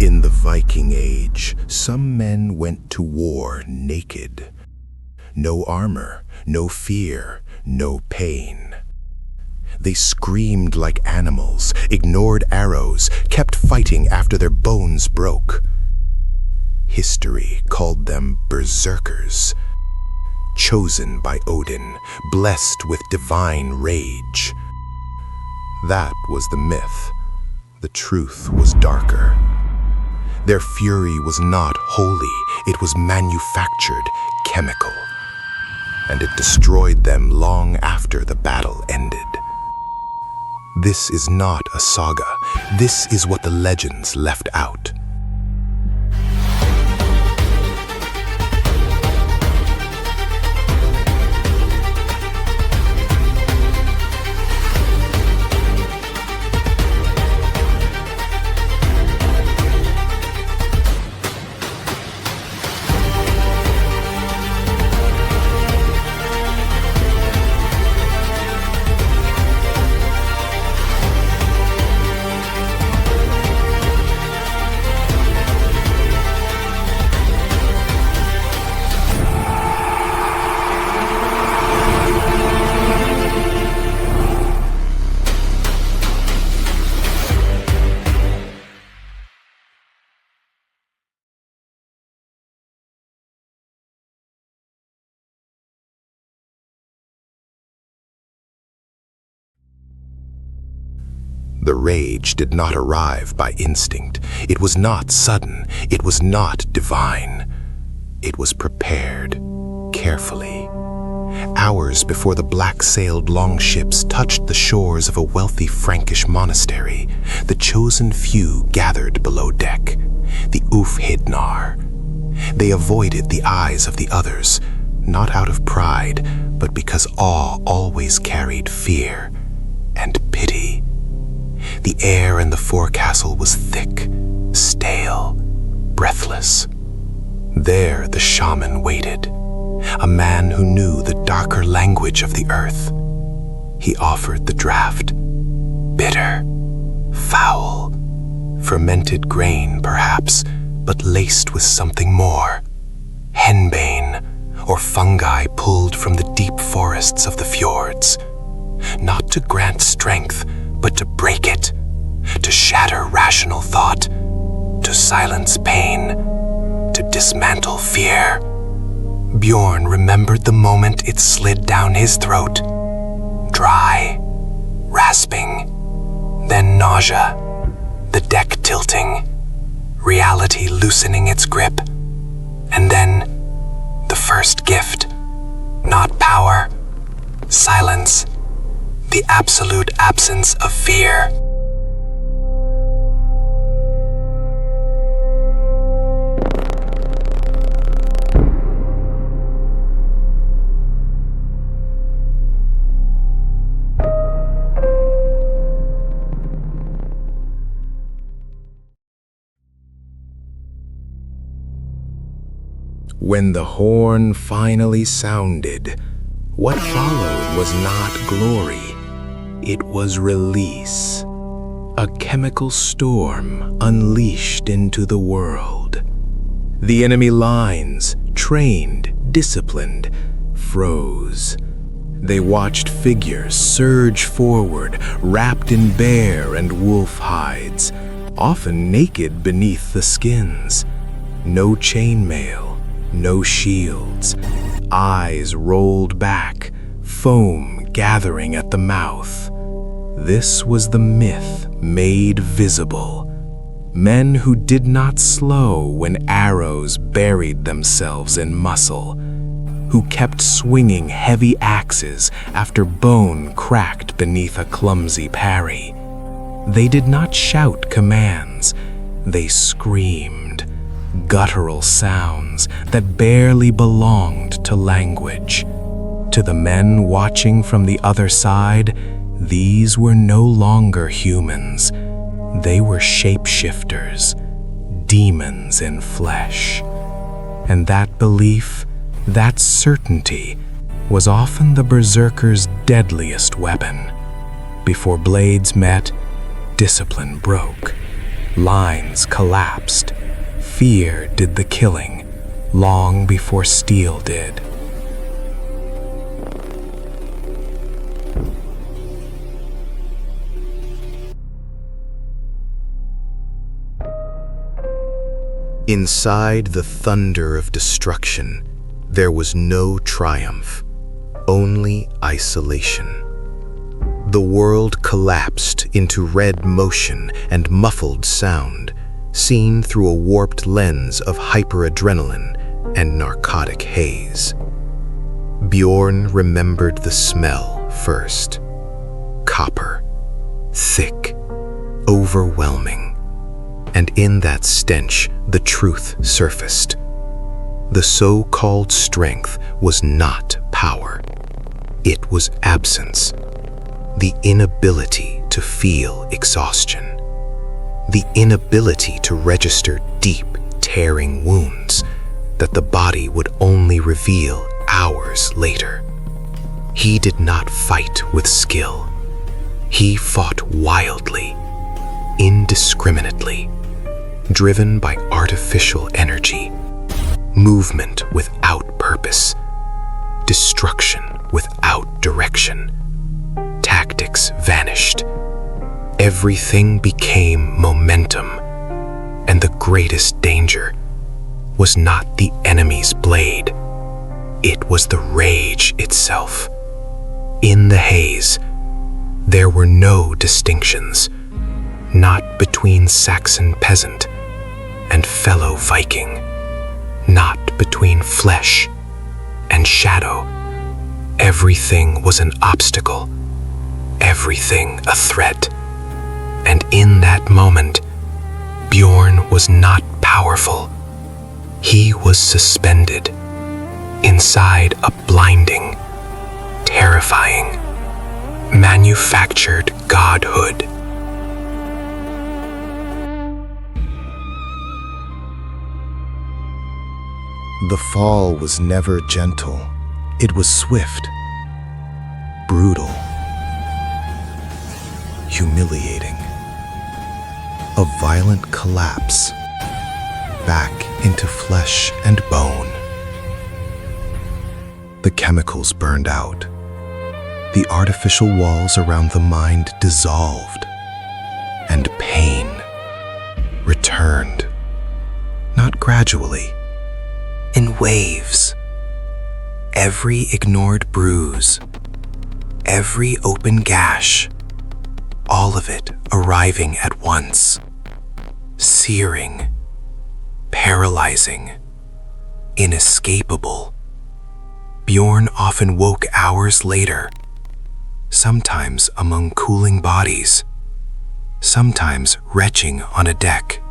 In the Viking Age, some men went to war naked. No armor, no fear, no pain. They screamed like animals, ignored arrows, kept fighting after their bones broke. History called them Berserkers, chosen by Odin, blessed with divine rage. That was the myth. The truth was darker. Their fury was not holy, it was manufactured, chemical. And it destroyed them long after the battle ended. This is not a saga. This is what the legends left out. The rage did not arrive by instinct. It was not sudden. It was not divine. It was prepared carefully. Hours before the black-sailed longships touched the shores of a wealthy Frankish monastery, the chosen few gathered below deck, the Ufhidnar. They avoided the eyes of the others, not out of pride, but because awe always carried fear and pity. The air in the forecastle was thick, stale, breathless. There the shaman waited, a man who knew the darker language of the earth. He offered the draft, bitter, foul, fermented grain perhaps, but laced with something more, henbane, or fungi pulled from the deep forests of the fjords, not to grant strength, but to break it, to shatter rational thought, to silence pain, to dismantle fear. Bjorn remembered the moment it slid down his throat. Dry, rasping, then nausea, the deck tilting, reality loosening its grip, and then the first gift, not power, silence, the absolute absence of fear. When the horn finally sounded, what followed was not glory. It was release, a chemical storm unleashed into the world. The enemy lines, trained, disciplined, froze. They watched figures surge forward, wrapped in bear and wolf hides, often naked beneath the skins. No chainmail, no shields, eyes rolled back, foam gathering at the mouth. This was the myth made visible. Men who did not slow when arrows buried themselves in muscle, who kept swinging heavy axes after bone cracked beneath a clumsy parry. They did not shout commands, they screamed, guttural sounds that barely belonged to language. To the men watching from the other side, these were no longer humans. They were shapeshifters, demons in flesh. And that belief, that certainty, was often the Berserker's deadliest weapon. Before blades met, discipline broke, Lines collapsed. Fear did the killing, long before steel did. Inside the thunder of destruction, there was no triumph, only isolation. The world collapsed into red motion and muffled sound, seen through a warped lens of hyperadrenaline and narcotic haze. Bjorn remembered the smell first. Copper, thick, overwhelming. And in that stench, the truth surfaced. The so-called strength was not power. It was absence. The inability to feel exhaustion. The inability to register deep, tearing wounds that the body would only reveal hours later. He did not fight with skill. He fought wildly, indiscriminately, driven by artificial energy, movement without purpose, destruction without direction. Tactics vanished. Everything became momentum, and the greatest danger was not the enemy's blade. It was the rage itself. In the haze, there were no distinctions, not between Saxon peasant and fellow Viking, not between flesh and shadow. Everything was an obstacle, everything a threat. And in that moment, Bjorn was not powerful. He was suspended inside a blinding, terrifying, manufactured godhood. The fall was never gentle. It was swift, brutal, humiliating. A violent collapse back into flesh and bone. The chemicals burned out. The artificial walls around the mind dissolved, and pain returned, not gradually, in waves. Every ignored bruise, every open gash, all of it arriving at once, searing, paralyzing, inescapable. Bjorn often woke hours later, sometimes among cooling bodies, sometimes retching on a deck,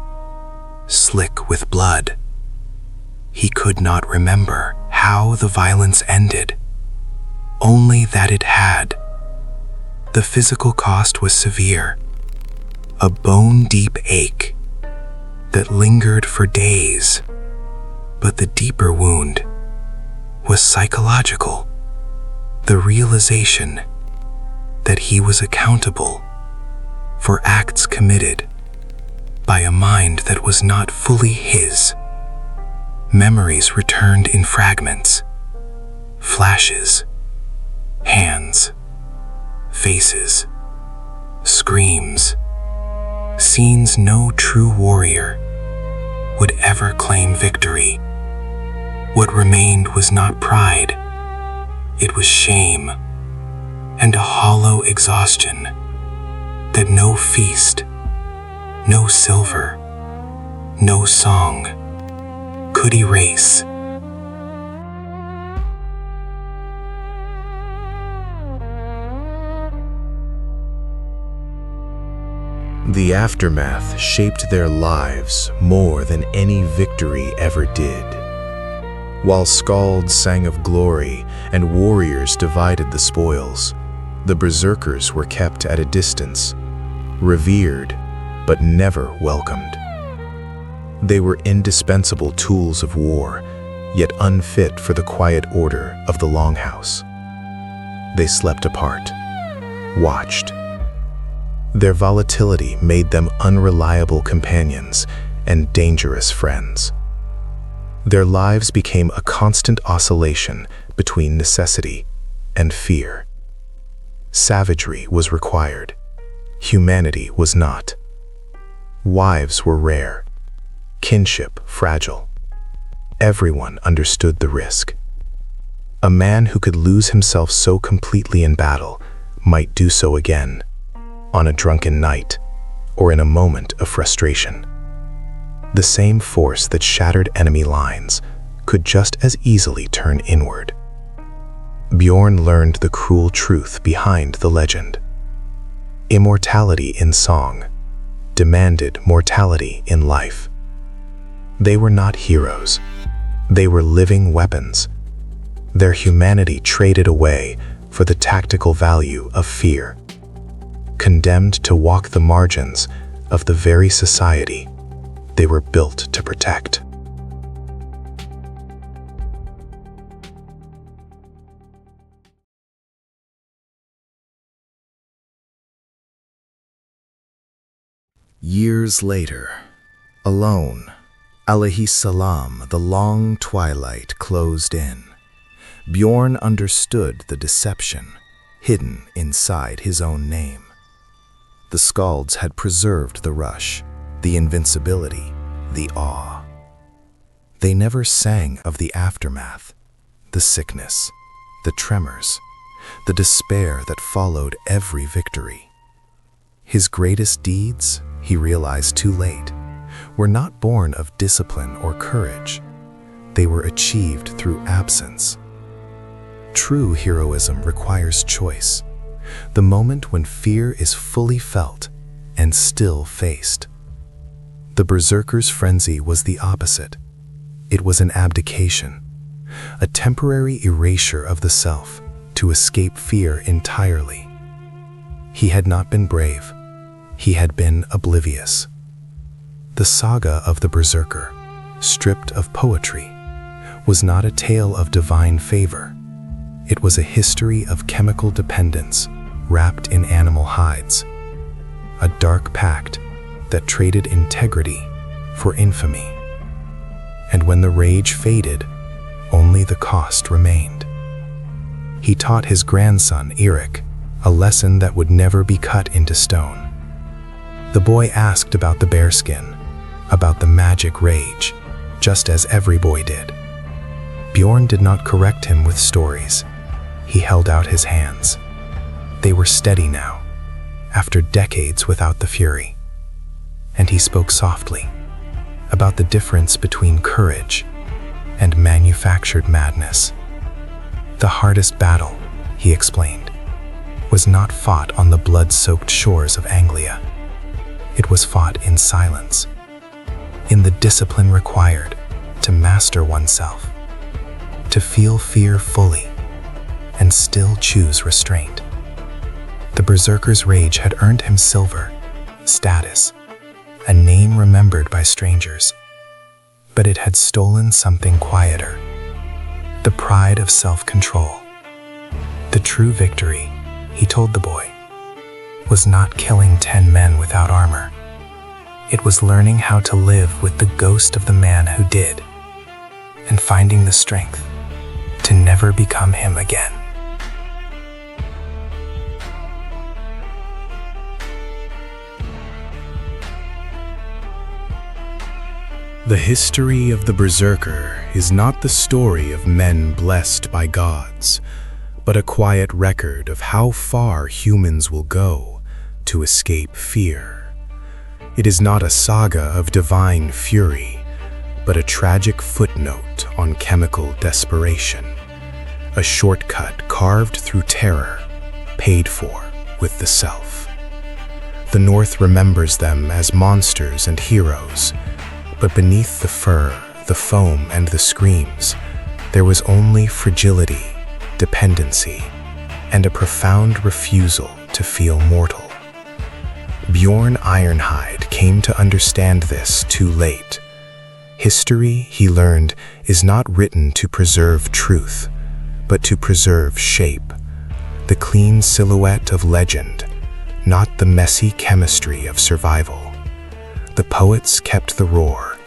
slick with blood. He could not remember how the violence ended, only that it had. The physical cost was severe, a bone-deep ache that lingered for days, but the deeper wound was psychological, the realization that he was accountable for acts committed by a mind that was not fully his. Memories returned in fragments, flashes, hands, faces, screams, scenes no true warrior would ever claim victory. What remained was not pride, it was shame and a hollow exhaustion that no feast, no silver, no song could erase. The aftermath shaped their lives more than any victory ever did. While skalds sang of glory and warriors divided the spoils, the berserkers were kept at a distance, revered but never welcomed. They were indispensable tools of war, yet unfit for the quiet order of the longhouse. They slept apart, watched, Their volatility made them unreliable companions and dangerous friends. Their lives became a constant oscillation between necessity and fear. Savagery was required. Humanity was not. Wives were rare. Kinship fragile. Everyone understood the risk. A man who could lose himself so completely in battle might do so again, on a drunken night, or in a moment of frustration. The same force that shattered enemy lines could just as easily turn inward. Bjorn learned the cruel truth behind the legend. Immortality in song demanded mortality in life. They were not heroes. They were living weapons. Their humanity traded away for the tactical value of fear. Condemned to walk the margins of the very society they were built to protect. Years later, alone, alayhi salam, the long twilight closed in. Bjorn understood the deception hidden inside his own name. The Skalds had preserved the rush, the invincibility, the awe. They never sang of the aftermath, the sickness, the tremors, the despair that followed every victory. His greatest deeds, he realized too late, were not born of discipline or courage. They were achieved through absence. True heroism requires choice, the moment when fear is fully felt and still faced. The Berserker's frenzy was the opposite. It was an abdication, a temporary erasure of the self to escape fear entirely. He had not been brave. He had been oblivious. The saga of the Berserker, stripped of poetry, was not a tale of divine favor. It was a history of chemical dependence wrapped in animal hides, a dark pact that traded integrity for infamy. And when the rage faded, only the cost remained. He taught his grandson, Eric, a lesson that would never be cut into stone. The boy asked about the bearskin, about the magic rage, just as every boy did. Bjorn did not correct him with stories. He held out his hands. They were steady now, after decades without the fury. And he spoke softly about the difference between courage and manufactured madness. The hardest battle, he explained, was not fought on the blood-soaked shores of Anglia. It was fought in silence, in the discipline required to master oneself, to feel fear fully and still choose restraint. The Berserker's rage had earned him silver, status, a name remembered by strangers. But it had stolen something quieter, the pride of self-control. The true victory, he told the boy, was not killing 10 men without armor. It was learning how to live with the ghost of the man who did, and finding the strength to never become him again. The history of the Berserker is not the story of men blessed by gods, but a quiet record of how far humans will go to escape fear. It is not a saga of divine fury, but a tragic footnote on chemical desperation, a shortcut carved through terror, paid for with the self. The North remembers them as monsters and heroes, but beneath the fur, the foam, and the screams, there was only fragility, dependency, and a profound refusal to feel mortal. Bjorn Ironhide came to understand this too late. History, he learned, is not written to preserve truth, but to preserve shape, the clean silhouette of legend, not the messy chemistry of survival. The poets kept the roar.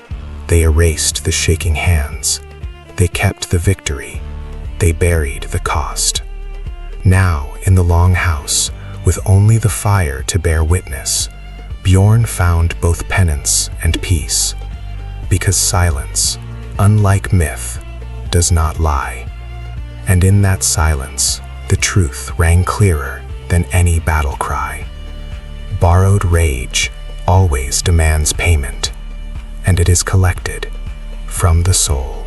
They erased the shaking hands. They kept the victory. They buried the cost. Now, in the long house, with only the fire to bear witness, Bjorn found both penance and peace. Because silence, unlike myth, does not lie. And in that silence, the truth rang clearer than any battle cry. Borrowed rage always demands payment, and it is collected from the soul.